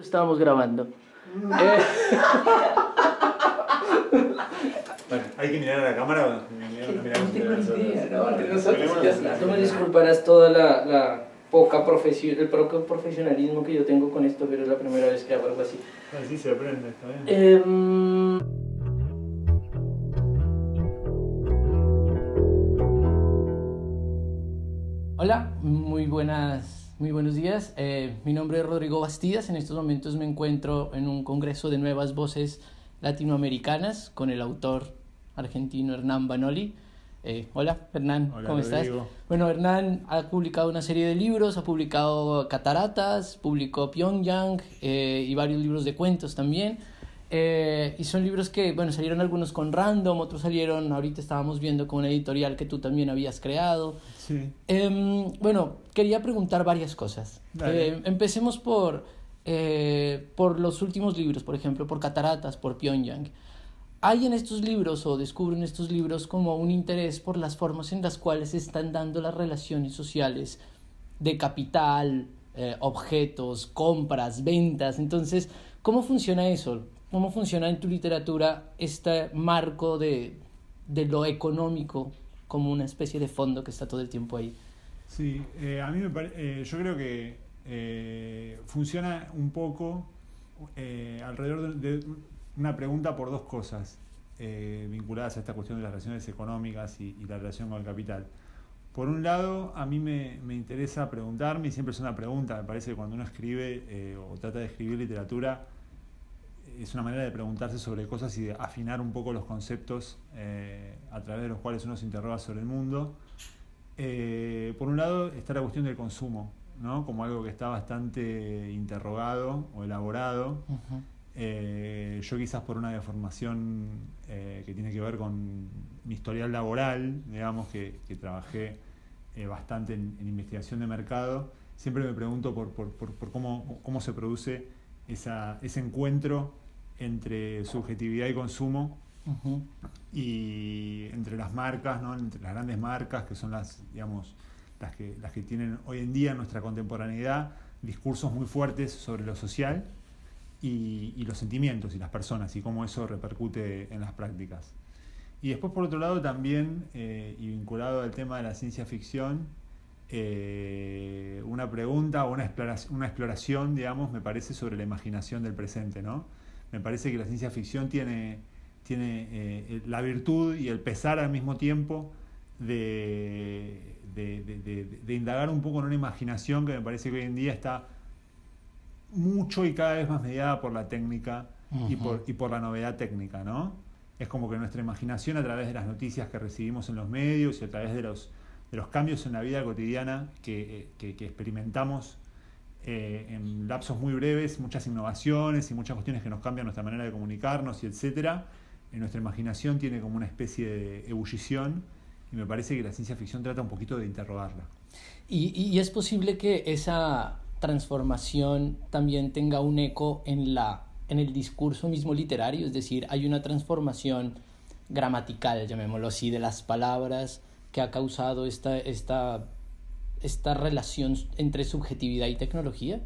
Estábamos grabando. Bueno, hay que mirar a la cámara. No tengo ni idea, ¿no? Entre nosotros ya está. Tú me disculparás toda la poca profesión, el poco profesionalismo que yo tengo con esto, pero es la primera vez que hago algo así. Así se aprende, está bien. Hola, muy buenos días. Mi nombre es Rodrigo Bastidas. En estos momentos me encuentro en un congreso de nuevas voces latinoamericanas con el autor argentino Hernán Banoli. Hola, Hernán, Hola, ¿cómo Rodrigo. estás? Bueno, Hernán ha publicado una serie de libros, ha publicado Cataratas, publicó Pyongyang y varios libros de cuentos también. Y son libros que, bueno, salieron algunos con Random, otros salieron, ahorita estábamos viendo con una editorial que tú también habías creado. Sí. Bueno, quería preguntar varias cosas. Empecemos por los últimos libros, por ejemplo, por Cataratas, por Pyongyang. ¿Hay en estos libros o descubren estos libros como un interés por las formas en las cuales se están dando las relaciones sociales de capital, objetos, compras, ventas? Entonces, ¿cómo funciona eso? ¿Cómo funciona en tu literatura este marco de lo económico como una especie de fondo que está todo el tiempo ahí? Sí, a mí yo creo que funciona un poco alrededor de una pregunta por dos cosas vinculadas a esta cuestión de las relaciones económicas y la relación con el capital. Por un lado, a mí me interesa preguntarme, y siempre es una pregunta, me parece que cuando uno escribe o trata de escribir literatura, es una manera de preguntarse sobre cosas y de afinar un poco los conceptos a través de los cuales uno se interroga sobre el mundo. Por un lado está la cuestión del consumo, ¿no? Como algo que está bastante interrogado o elaborado. Yo quizás por una deformación que tiene que ver con mi historial laboral, digamos que trabajé bastante en investigación de mercado, siempre me pregunto por cómo se produce ese encuentro entre subjetividad y consumo. Uh-huh. Y entre las marcas, ¿no? Entre las grandes marcas que son las que tienen hoy en día en nuestra contemporaneidad discursos muy fuertes sobre lo social y los sentimientos y las personas y cómo eso repercute en las prácticas. Y después, por otro lado, también y vinculado al tema de la ciencia ficción, una pregunta o una exploración, digamos, me parece, sobre la imaginación del presente, ¿no? Me parece que la ciencia ficción tiene la virtud y el pesar al mismo tiempo de indagar un poco en una imaginación que me parece que hoy en día está mucho y cada vez más mediada por la técnica. Uh-huh. y por la novedad técnica, ¿no? Es como que nuestra imaginación, a través de las noticias que recibimos en los medios y a través de los cambios en la vida cotidiana que experimentamos en lapsos muy breves, muchas innovaciones y muchas cuestiones que nos cambian nuestra manera de comunicarnos y etcétera. Nuestra imaginación tiene como una especie de ebullición y me parece que la ciencia ficción trata un poquito de interrogarla. ¿Y es posible que esa transformación también tenga un eco en el discurso mismo literario? Es decir, hay una transformación gramatical, llamémoslo así, de las palabras que ha causado esta relación entre subjetividad y tecnología.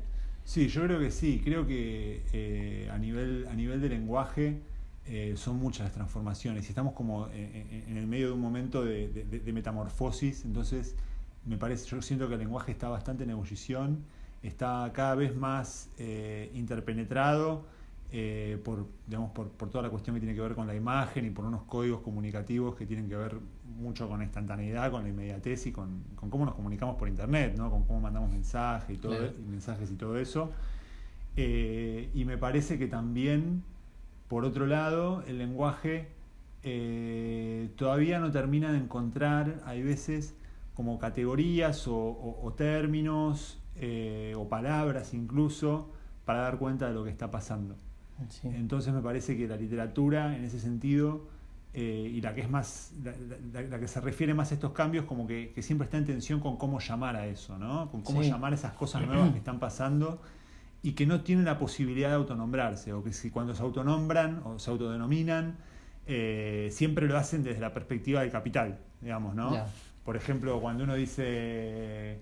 Sí, yo creo que sí. Creo que a nivel de lenguaje son muchas las transformaciones y estamos como en el medio de un momento de metamorfosis. Entonces yo siento que el lenguaje está bastante en ebullición, está cada vez más interpenetrado por toda la cuestión que tiene que ver con la imagen y por unos códigos comunicativos que tienen que ver mucho con la instantaneidad, con la inmediatez y con cómo nos comunicamos por internet, ¿no? Con cómo mandamos mensajes y todo eso. Y me parece que también, por otro lado, el lenguaje todavía no termina de encontrar, hay veces, como categorías o términos o palabras incluso para dar cuenta de lo que está pasando. Sí. Entonces me parece que la literatura en ese sentido y la que es más la que se refiere más a estos cambios como que siempre está en tensión con cómo llamar a eso, ¿no? Con cómo llamar a esas cosas nuevas que están pasando y que no tienen la posibilidad de autonombrarse, o que si cuando se autonombran o se autodenominan siempre lo hacen desde la perspectiva del capital, digamos, ¿no? Yeah. Por ejemplo, cuando uno dice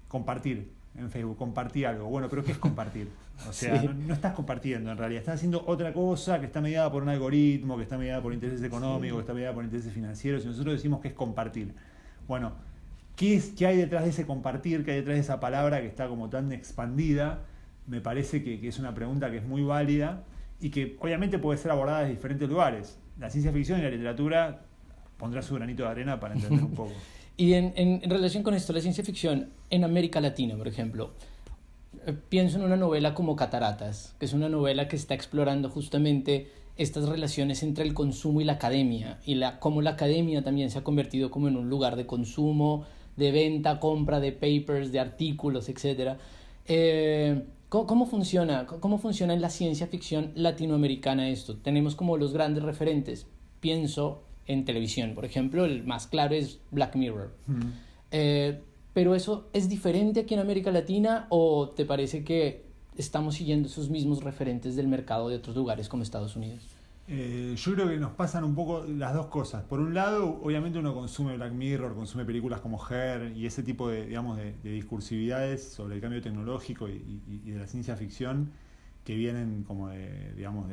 compartir, en Facebook, compartí algo. Bueno, pero ¿qué es compartir? O sea, Sí. no estás compartiendo en realidad, estás haciendo otra cosa que está mediada por un algoritmo, que está mediada por intereses económicos, que está mediada por intereses financieros, y nosotros decimos que es compartir. Bueno, ¿qué hay detrás de ese compartir? ¿Qué hay detrás de esa palabra que está como tan expandida? Me parece que es una pregunta que es muy válida y que obviamente puede ser abordada desde diferentes lugares. La ciencia ficción y la literatura pondrá su granito de arena para entender un poco. Y en relación con esto, la ciencia ficción en América Latina, por ejemplo, pienso en una novela como Cataratas, que es una novela que está explorando justamente estas relaciones entre el consumo y la academia, y cómo la academia también se ha convertido como en un lugar de consumo, de venta, compra de papers, de artículos, etc. ¿Cómo funciona? ¿Cómo funciona en la ciencia ficción latinoamericana esto? Tenemos como los grandes referentes. Pienso en televisión, por ejemplo, el más claro es Black Mirror. Pero eso es diferente aquí en América Latina, ¿o te parece que estamos siguiendo esos mismos referentes del mercado de otros lugares como Estados Unidos? Yo creo que nos pasan un poco las dos cosas. Por un lado, obviamente uno consume Black Mirror, consume películas como Her y ese tipo de, digamos, de discursividades sobre el cambio tecnológico y de la ciencia ficción que vienen como digamos,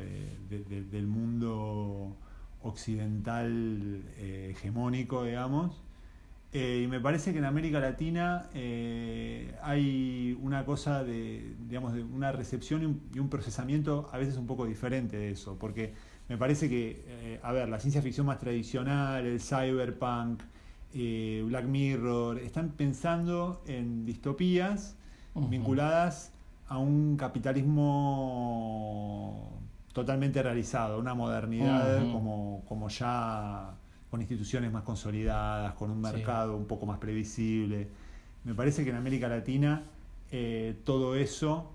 del mundo occidental hegemónico, digamos. Y me parece que en América Latina hay una cosa digamos, de una recepción y un procesamiento a veces un poco diferente de eso, porque me parece que, a ver, la ciencia ficción más tradicional, el cyberpunk, Black Mirror, están pensando en distopías vinculadas a un capitalismo totalmente realizado, una modernidad como ya con instituciones más consolidadas, con un mercado un poco más previsible. Me parece que en América Latina todo eso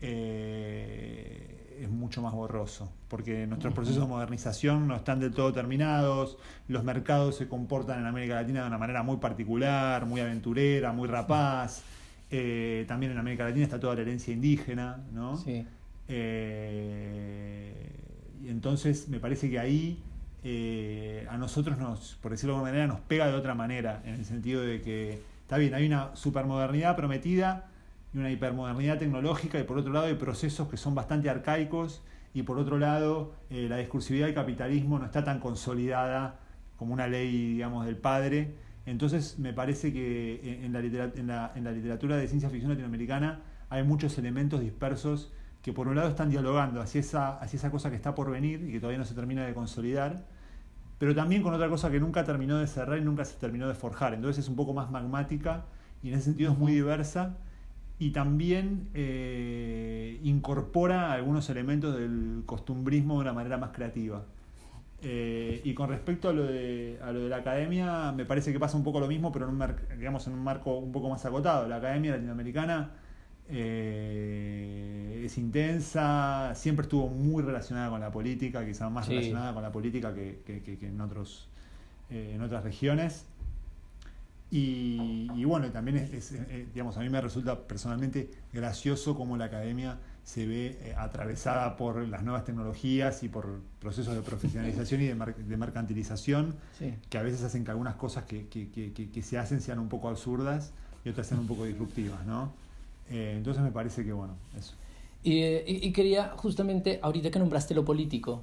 es mucho más borroso, porque nuestros procesos de modernización no están del todo terminados, los mercados se comportan en América Latina de una manera muy particular, muy aventurera, muy rapaz. También en América Latina está toda la herencia indígena, ¿no? Sí. Y entonces me parece que ahí a nosotros por decirlo de alguna manera, nos pega de otra manera, en el sentido de que, está bien, hay una supermodernidad prometida y una hipermodernidad tecnológica, y por otro lado hay procesos que son bastante arcaicos, y por otro lado la discursividad del capitalismo no está tan consolidada como una ley, digamos, del padre. Entonces me parece que en la literatura de ciencia ficción latinoamericana hay muchos elementos dispersos que por un lado están dialogando hacia esa cosa que está por venir y que todavía no se termina de consolidar, pero también con otra cosa que nunca terminó de cerrar y nunca se terminó de forjar. Entonces es un poco más magmática y en ese sentido es muy diversa, y también incorpora algunos elementos del costumbrismo de una manera más creativa. Y con respecto a lo de la academia, me parece que pasa un poco lo mismo, pero digamos, en un marco un poco más acotado. La academia latinoamericana es intensa, siempre estuvo muy relacionada con la política, quizás más relacionada con la política que en otras regiones. Y bueno, también digamos, a mí me resulta personalmente gracioso cómo la academia se ve atravesada por las nuevas tecnologías y por procesos de profesionalización y de mercantilización, que a veces hacen que algunas cosas que se hacen sean un poco absurdas y otras sean un poco disruptivas, ¿no? Entonces me parece que, bueno, eso. Y quería, justamente, ahorita que nombraste lo político,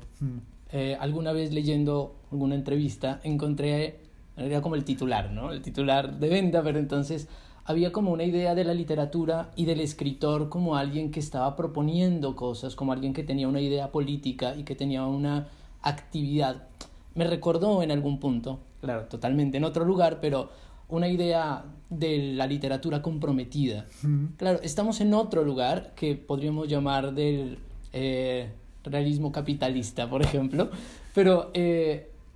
alguna vez leyendo alguna entrevista, encontré, era como el titular, ¿no? El titular de venta, pero entonces había como una idea de la literatura y del escritor como alguien que estaba proponiendo cosas, como alguien que tenía una idea política y que tenía una actividad. Me recordó en algún punto, claro, totalmente en otro lugar, pero una idea de la literatura comprometida. Claro, estamos en otro lugar que podríamos llamar del realismo capitalista, por ejemplo, pero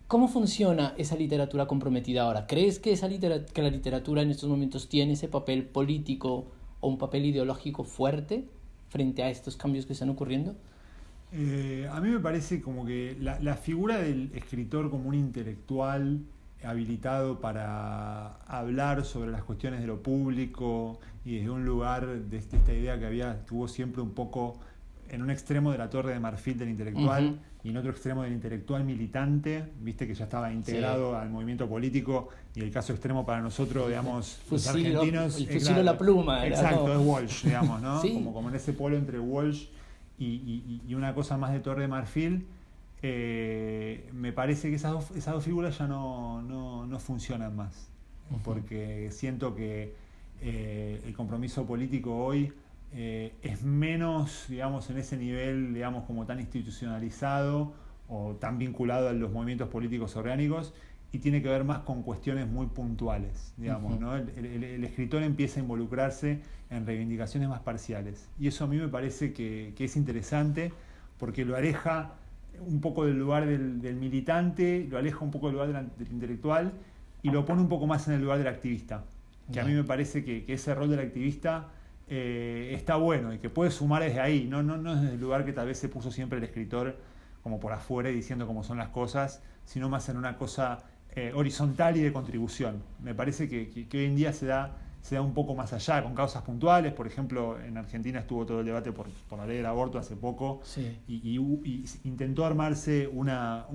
¿cómo funciona esa literatura comprometida ahora? ¿Crees que que la literatura en estos momentos tiene ese papel político o un papel ideológico fuerte frente a estos cambios que están ocurriendo? A mí me parece como que la figura del escritor como un intelectual habilitado para hablar sobre las cuestiones de lo público y desde un lugar de esta idea que hubo siempre un poco en un extremo de la torre de marfil del intelectual y en otro extremo del intelectual militante, viste que ya estaba integrado al movimiento político, y el caso extremo para nosotros, digamos, los argentinos... El fusil o la pluma. Exacto, es Walsh, digamos, ¿no? Sí. Como en ese polo entre Walsh y una cosa más de torre de marfil. Me parece que esas dos figuras ya no funcionan más, porque siento que el compromiso político hoy es menos, digamos, en ese nivel, digamos, como tan institucionalizado o tan vinculado a los movimientos políticos orgánicos, y tiene que ver más con cuestiones muy puntuales, digamos, ¿no? El escritor empieza a involucrarse en reivindicaciones más parciales, y eso a mí me parece que es interesante, porque lo aleja un poco del lugar del militante, lo aleja un poco del lugar del intelectual, y lo pone un poco más en el lugar del activista, que a mí me parece que ese rol del activista está bueno y que puede sumar desde ahí, no desde el lugar que tal vez se puso siempre el escritor, como por afuera y diciendo cómo son las cosas, sino más en una cosa horizontal y de contribución. Me parece que hoy en día se da un poco más allá, con causas puntuales. Por ejemplo, en Argentina estuvo todo el debate por la ley del aborto hace poco, sí. y intentó armarse una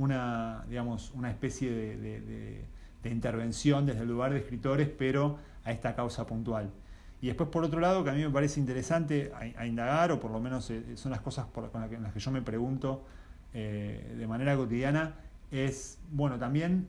especie de intervención desde el lugar de escritores, pero a esta causa puntual. Y después, por otro lado, que a mí me parece interesante a indagar, o por lo menos son las cosas en las que yo me pregunto de manera cotidiana, es, bueno, también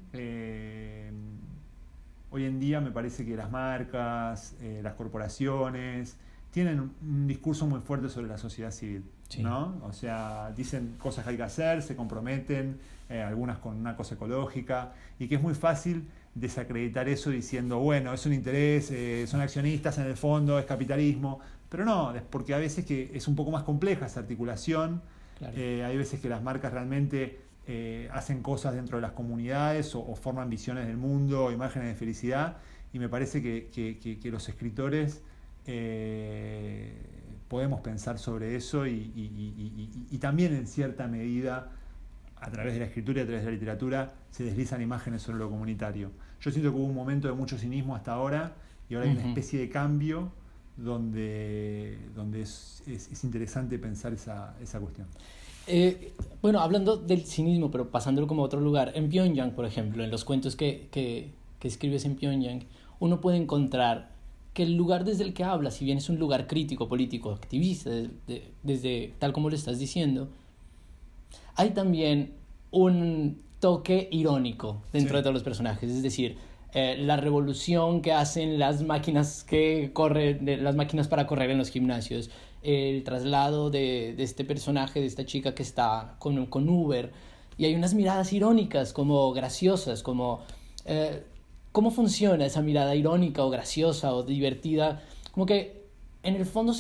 hoy en día me parece que las marcas, las corporaciones, tienen un discurso muy fuerte sobre la sociedad civil, sí, ¿no? O sea, dicen cosas que hay que hacer, se comprometen, algunas con una cosa ecológica, y que es muy fácil desacreditar eso diciendo, bueno, es un interés, son accionistas en el fondo, es capitalismo, pero no, es porque a veces que es un poco más compleja esa articulación. Claro. Hay veces que las marcas realmente hacen cosas dentro de las comunidades o forman visiones del mundo, imágenes de felicidad, y me parece que los escritores podemos pensar sobre eso y también en cierta medida, a través de la escritura y a través de la literatura, se deslizan imágenes sobre lo comunitario. Yo siento que hubo un momento de mucho cinismo hasta ahora, y ahora hay una especie de cambio donde es interesante pensar esa cuestión. Bueno, hablando del cinismo, pero pasándolo como a otro lugar, en Pyongyang, por ejemplo, en los cuentos que escribes en Pyongyang, uno puede encontrar que el lugar desde el que hablas, si bien es un lugar crítico, político, activista, desde tal como lo estás diciendo, hay también un toque irónico dentro de todos los personajes. Es decir, la revolución que hacen las máquinas las máquinas para correr en los gimnasios, el traslado de este personaje, de esta chica que está con Uber, y hay unas miradas irónicas, como graciosas, como cómo funciona esa mirada irónica o graciosa o divertida, como que en el fondo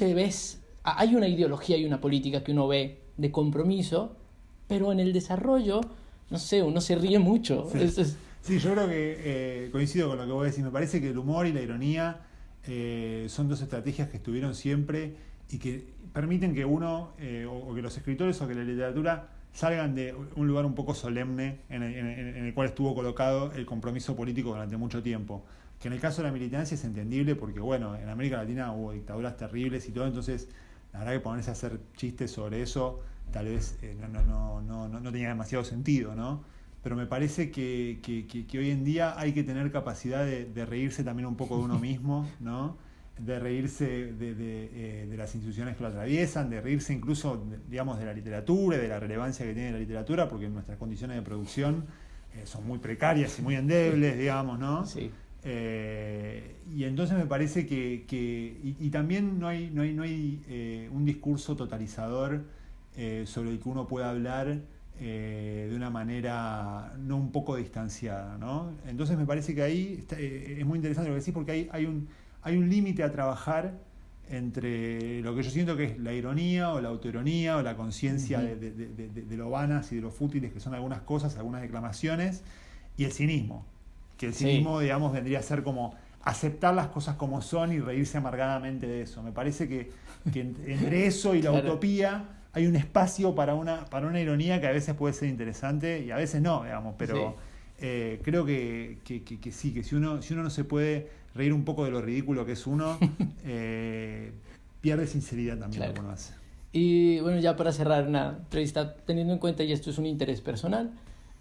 hay una ideología y una política que uno ve de compromiso, pero en el desarrollo, no sé, uno se ríe mucho. Sí, sí, yo creo que coincido con lo que vos decís. Me parece que el humor y la ironía son dos estrategias que estuvieron siempre y que permiten que uno, o que los escritores o que la literatura salgan de un lugar un poco solemne en el cual estuvo colocado el compromiso político durante mucho tiempo. Que en el caso de la militancia es entendible porque, bueno, en América Latina hubo dictaduras terribles y todo, entonces la verdad que ponerse a hacer chistes sobre eso tal vez no tenía demasiado sentido, ¿no? Pero me parece que hoy en día hay que tener capacidad de reírse también un poco de uno mismo, ¿no? De reírse de las instituciones que lo atraviesan, de reírse incluso, digamos, de la literatura y de la relevancia que tiene la literatura, porque nuestras condiciones de producción son muy precarias y muy endebles, digamos, ¿no? Sí. Y entonces me parece que también no hay un discurso totalizador sobre el que uno pueda hablar de una manera no un poco distanciada, ¿no? Entonces me parece que ahí es muy interesante lo que decís, porque hay un límite a trabajar entre lo que yo siento que es la ironía o la autoironía o la conciencia de lo vanas y de lo fútiles que son algunas cosas, algunas declamaciones, y el cinismo. Que el cinismo, digamos, vendría a ser como aceptar las cosas como son y reírse amargadamente de eso. Me parece que entre eso y la utopía hay un espacio para una ironía que a veces puede ser interesante y a veces no, digamos, pero creo que sí, que si uno no se puede reír un poco de lo ridículo que es uno, pierde sinceridad también lo que uno hace. Y bueno, ya para cerrar una entrevista, teniendo en cuenta, y esto es un interés personal,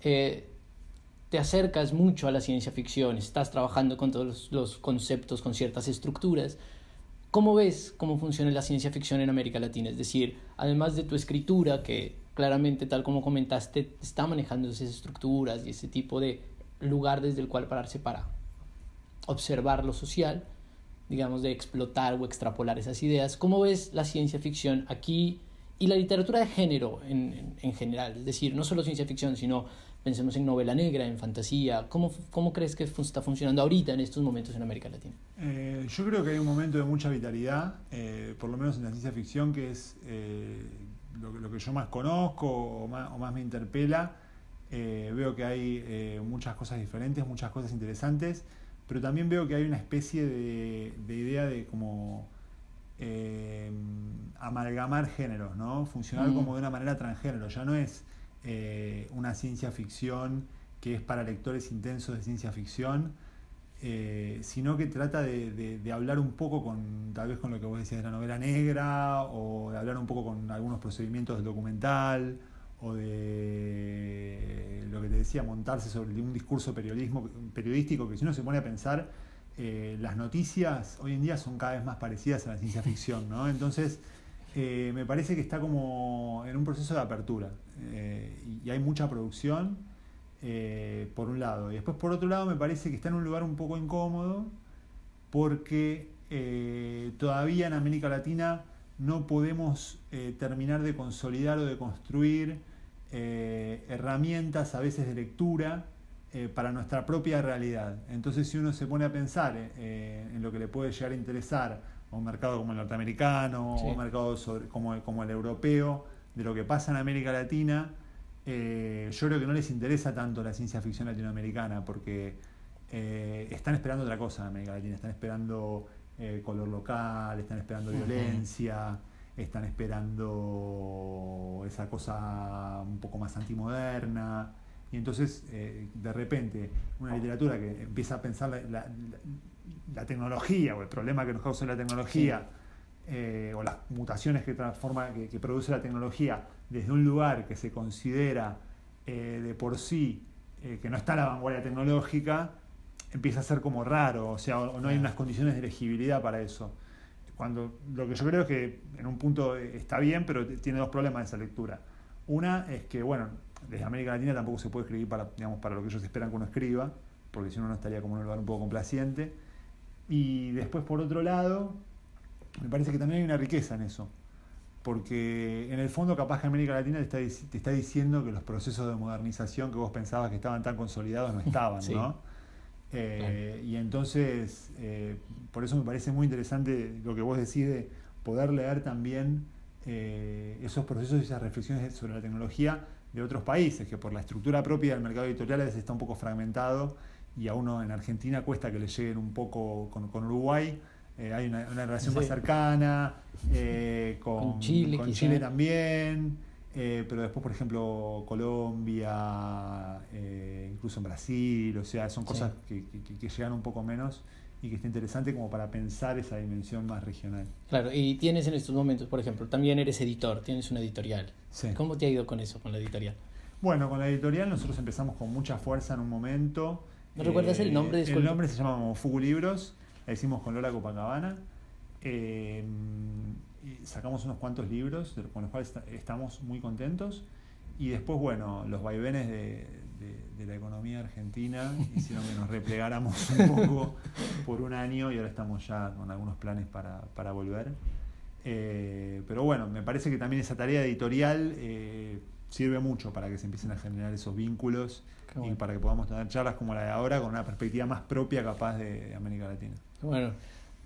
te acercas mucho a la ciencia ficción, estás trabajando con todos los conceptos, con ciertas estructuras. ¿Cómo ves cómo funciona la ciencia ficción en América Latina? Es decir, además de tu escritura, que claramente, tal como comentaste, está manejando esas estructuras y ese tipo de lugar desde el cual pararse para observar lo social, digamos, de explotar o extrapolar esas ideas. ¿Cómo ves la ciencia ficción aquí y la literatura de género en general? Es decir, no solo ciencia ficción, sino pensemos en novela negra, en fantasía. ¿Cómo crees que está funcionando ahorita en estos momentos en América Latina? Yo creo que hay un momento de mucha vitalidad, por lo menos en la ciencia ficción, que es lo que yo más conozco o más me interpela. Veo que hay muchas cosas diferentes, muchas cosas interesantes, pero también veo que hay una especie de idea de como amalgamar géneros, ¿no? Funcionar como de una manera transgénero. Ya no es una ciencia ficción que es para lectores intensos de ciencia ficción, sino que trata de hablar un poco tal vez con lo que vos decías de la novela negra, o de hablar un poco con algunos procedimientos del documental, o de lo que te decía, montarse sobre un discurso periodístico, que si uno se pone a pensar, las noticias hoy en día son cada vez más parecidas a la ciencia ficción, ¿no? Entonces me parece que está como en un proceso de apertura, y hay mucha producción, por un lado, y después por otro lado me parece que está en un lugar un poco incómodo porque todavía en América Latina no podemos terminar de consolidar o de construir herramientas a veces de lectura para nuestra propia realidad. Entonces, si uno se pone a pensar en lo que le puede llegar a interesar a un mercado como el norteamericano, sí, o un mercado como el europeo, de lo que pasa en América Latina, yo creo que no les interesa tanto la ciencia ficción latinoamericana, porque están esperando otra cosa en América Latina. Están esperando color local, están esperando violencia, están esperando esa cosa un poco más antimoderna. Y entonces, de repente, una literatura que empieza a pensar la tecnología o el problema que nos causa la tecnología, sí, o las mutaciones que produce la tecnología desde un lugar que se considera de por sí que no está a la vanguardia tecnológica, empieza a ser como raro, o sea, o no hay unas condiciones de legibilidad para eso. Cuando lo que yo creo es que en un punto está bien, pero tiene dos problemas esa lectura. Una es que, bueno, desde América Latina tampoco se puede escribir para lo que ellos esperan que uno escriba, porque si no estaría como en un lugar un poco complaciente. Y después, por otro lado, me parece que también hay una riqueza en eso, porque en el fondo capaz que América Latina te está diciendo que los procesos de modernización que vos pensabas que estaban tan consolidados no estaban, sí, ¿no? Y entonces, por eso me parece muy interesante lo que vos decís de poder leer también esos procesos y esas reflexiones sobre la tecnología de otros países, que por la estructura propia del mercado editorial a veces está un poco fragmentado, y a uno en Argentina cuesta que le lleguen un poco con Uruguay. Hay una relación, sí, más cercana, con Chile también, pero después, por ejemplo, Colombia, incluso en Brasil, o sea, son cosas, sí, que llegan un poco menos, y que está interesante como para pensar esa dimensión más regional. Claro, y tienes en estos momentos, por ejemplo, también eres editor, tienes una editorial. Sí. ¿Cómo te ha ido con eso, con la editorial? Bueno, con la editorial nosotros empezamos con mucha fuerza en un momento. ¿No recuerdas el nombre? El nombre se llama Fugu Libros, la hicimos con Lola Copacabana. Y sacamos unos cuantos libros con los cuales estamos muy contentos, y después, bueno, los vaivenes de la economía argentina hicieron que nos replegáramos un poco por un año, y ahora estamos ya con algunos planes para volver, pero bueno, me parece que también esa tarea editorial sirve mucho para que se empiecen a generar esos vínculos, y para que podamos tener charlas como la de ahora con una perspectiva más propia capaz de América Latina. Bueno,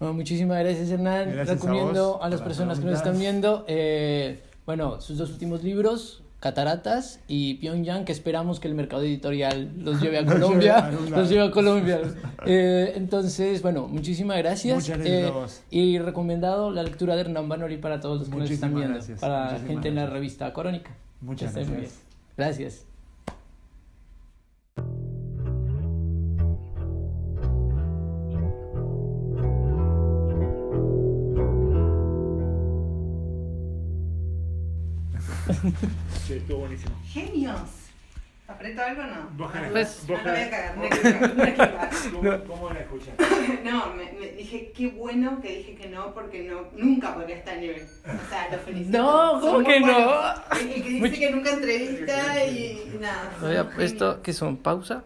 muchísimas gracias, Hernán. Gracias. Recomiendo a las personas que nos están viendo, bueno, sus dos últimos libros, Cataratas y Pyongyang, que esperamos que el mercado editorial los lleve a Colombia. Los lleve a Colombia. Entonces, bueno, muchísimas gracias. Muchas gracias a vos. Y recomendado la lectura de Hernán Banori para todos los que nos están viendo. Gracias. Para la gente en la revista Crónica. Muchas gracias. Gracias. Sí, estuvo buenísimo. Genios. ¿Aprieto algo o no? Vos No, Pues- no, no voy a cagar, no voy a cagar, no voy a cagar. ¿Cómo la escuchas? No, me dije qué bueno que dije que no, porque no, nunca podría estar al nivel. O sea, lo felicito. No, ¿cómo Son muy que no? buenos. El que dice que nunca entrevista y nada. Había son puesto genios. que son pausa.